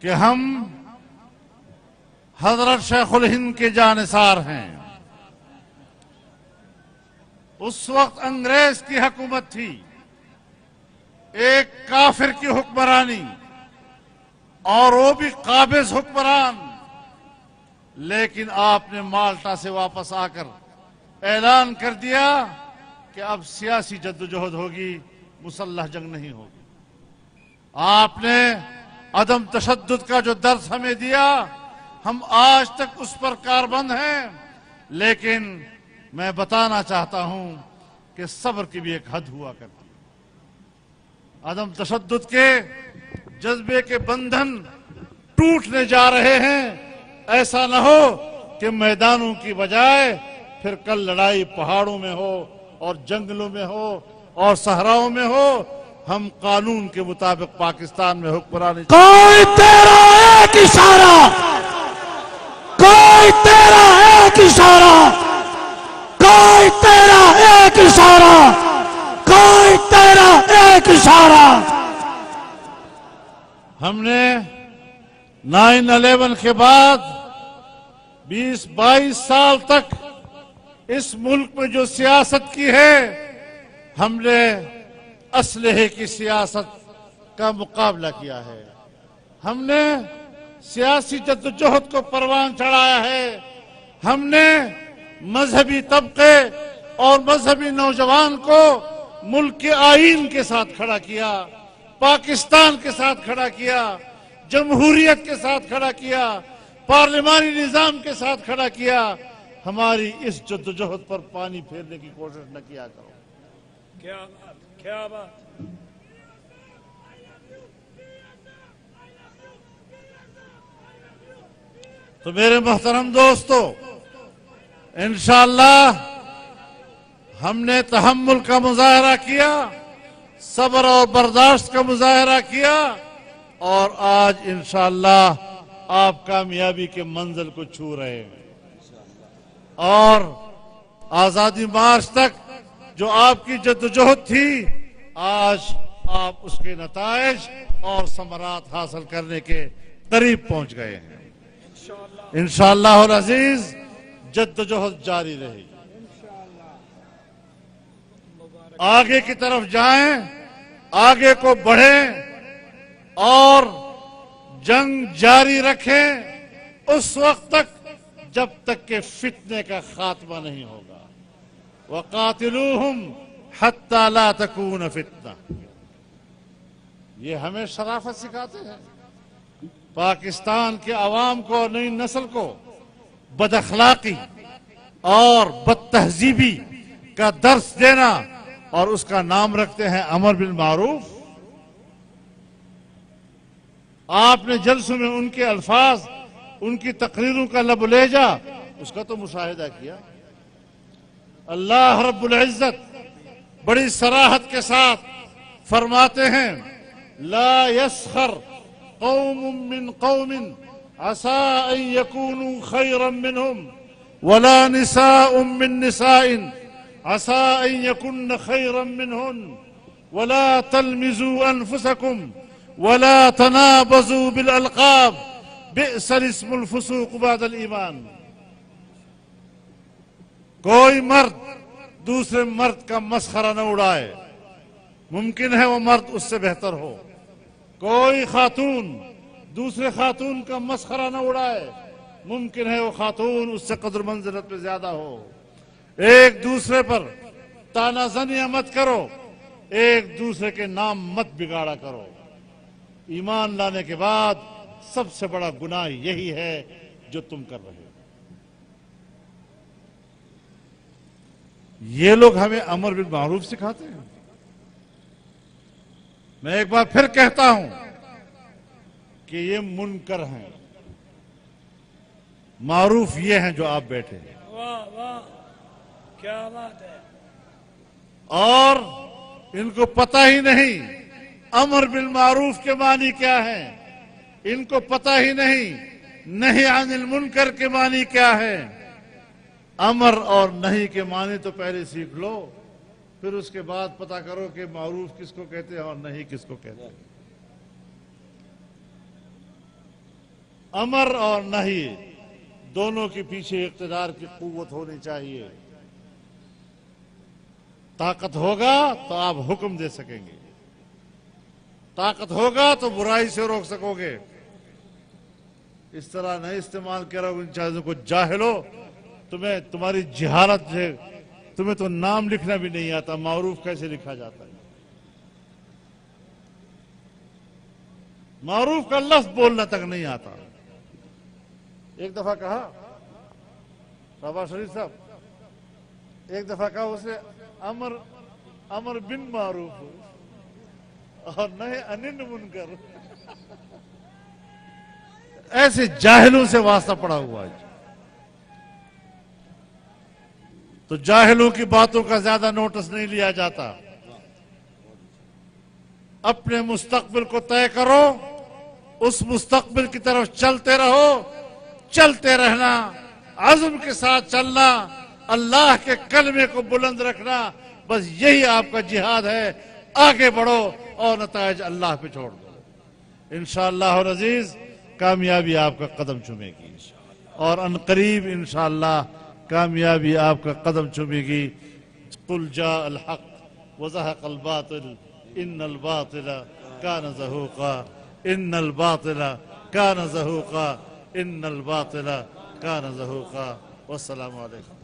کہ ہم حضرت شیخ الہند کے جانثار ہیں۔ اس وقت انگریز کی حکومت تھی، ایک کافر کی حکمرانی، اور وہ بھی قابض حکمران، لیکن آپ نے مالٹا سے واپس آ کر اعلان کر دیا کہ اب سیاسی جدوجہد ہوگی، مسلح جنگ نہیں ہوگی۔ آپ نے عدم تشدد کا جو درس ہمیں دیا، ہم آج تک اس پر کاربند ہیں، لیکن میں بتانا چاہتا ہوں کہ صبر کی بھی ایک حد ہوا کرتی ہے۔ عدم تشدد کے جذبے کے بندھن ٹوٹنے جا رہے ہیں، ایسا نہ ہو کہ میدانوں کی بجائے پھر کل لڑائی پہاڑوں میں ہو اور جنگلوں میں ہو اور صحراؤں میں ہو۔ ہم قانون کے مطابق پاکستان میں حکمرانی۔ کوئی تیرا ایک اشارہ، کوئی تیرا ایک اشارہ، کوئی تیرا ایک اشارہ، کوئی تیرا ایک اشارہ۔ ہم نے 9/11 کے بعد 20-22 سال تک اس ملک میں جو سیاست کی ہے، ہم نے اسلحے کی سیاست کا مقابلہ کیا ہے۔ ہم نے سیاسی جدوجہد کو پروان چڑھایا ہے۔ ہم نے مذہبی طبقے اور مذہبی نوجوان کو ملک کے آئین کے ساتھ کھڑا کیا، پاکستان کے ساتھ کھڑا کیا، جمہوریت کے ساتھ کھڑا کیا، پارلیمانی نظام کے ساتھ کھڑا کیا۔ ہماری اس جدوجہد پر پانی پھیرنے کی کوشش نہ کیا کرو۔ کیا بات، کیا بات۔ تو میرے محترم دوستو، انشاءاللہ ہم نے تحمل کا مظاہرہ کیا، صبر اور برداشت کا مظاہرہ کیا، اور آج انشاءاللہ آپ کامیابی کے منزل کو چھو رہے ہیں۔ اور آزادی مارچ تک جو آپ کی جدوجہد تھی، آج آپ اس کے نتائج اور ثمرات حاصل کرنے کے قریب پہنچ گئے ہیں۔ انشاءاللہ العزیز جدوجہد جاری رہے گی۔ آگے کی طرف جائیں، آگے کو بڑھیں اور جنگ جاری رکھیں اس وقت تک جب تک کہ فتنے کا خاتمہ نہیں ہوگا۔ وَقَاتِلُوهُمْ حَتَّى لَا تَكُونَ فِتْنَةٌ۔ یہ ہمیں شرافت سکھاتے ہیں۔ پاکستان کے عوام کو اور نئی نسل کو بد اخلاقی اور بد تہذیبی کا درس دینا، اور اس کا نام رکھتے ہیں امر بالمعروف۔ آپ نے جلسوں میں ان کے الفاظ، ان کی تقریروں کا لب و لہجہ، اس کا تو مشاہدہ کیا۔ اللہ رب العزت بڑی صراحت کے ساتھ فرماتے ہیں، لا يسخر قوم من قوم عسى ان يكونوا خيرا منهم ولا نساء من نساء عسى ان يكن خيرا منهن ولا تلمزوا انفسكم ولا تنابزوا بالالقاب بئس الاسم الفسوق بعد الايمان۔ کوئی مرد دوسرے مرد کا مسخرہ نہ اڑائے، ممکن ہے وہ مرد اس سے بہتر ہو۔ کوئی خاتون دوسرے خاتون کا مسخرہ نہ اڑائے، ممکن ہے وہ خاتون اس سے قدر منزلت میں زیادہ ہو۔ ایک دوسرے پر تانا زنیاں مت کرو، ایک دوسرے کے نام مت بگاڑا کرو۔ ایمان لانے کے بعد سب سے بڑا گناہ یہی ہے جو تم کر رہے ہو۔ یہ لوگ ہمیں امر بالمعروف سکھاتے ہیں۔ میں ایک بار پھر کہتا ہوں کہ یہ منکر ہیں، معروف یہ ہیں جو آپ بیٹھے ہیں۔ واہ واہ، کیا بات ہے۔ اور ان کو پتہ ہی نہیں امر بالمعروف کے معنی کیا ہیں، ان کو پتہ ہی نہیں نہی عن المنکر کے معنی کیا ہے۔ امر اور نہی کے معنی تو پہلے سیکھ لو، پھر اس کے بعد پتہ کرو کہ معروف کس کو کہتے ہیں اور نہیں کس کو کہتے ہیں۔ امر اور نہی دونوں کے پیچھے اقتدار کی قوت ہونی چاہیے. طاقت ہوگا تو آپ حکم دے سکیں گے, طاقت ہوگا تو برائی سے روک سکو گے. اس طرح نہیں استعمال کرو ان چیزوں کو. جاہل ہو, تمہاری جہالت ہے, تمہیں تو نام لکھنا بھی نہیں آتا, معروف کیسے لکھا جاتا ہے؟ معروف کا لفظ بولنا تک نہیں آتا. ایک دفعہ کہا شہباز شریف صاحب, ایک دفعہ کہا اسے امر بن معروف اور نہی انن منکر. ایسے جاہلوں سے واسطہ پڑا ہوا ہے. تو جاہلوں کی باتوں کا زیادہ نوٹس نہیں لیا جاتا. اپنے مستقبل کو طے کرو, اس مستقبل کی طرف چلتے رہو. چلتے رہنا, عزم کے ساتھ چلنا, اللہ کے کلمے کو بلند رکھنا, بس یہی آپ کا جہاد ہے. آگے بڑھو اور نتائج اللہ پہ چھوڑ دو. انشاءاللہ العزیز کامیابی آپ کا قدم چومے گی, اور عنقریب انشاءاللہ کامیابی آپ کا قدم چومے گی. قل جاء الحق وزهق الباطل ان الباطل كان زهوقا ان الباطل كان زهوقا ان الباطل كان زهوقا. والسلام علیکم.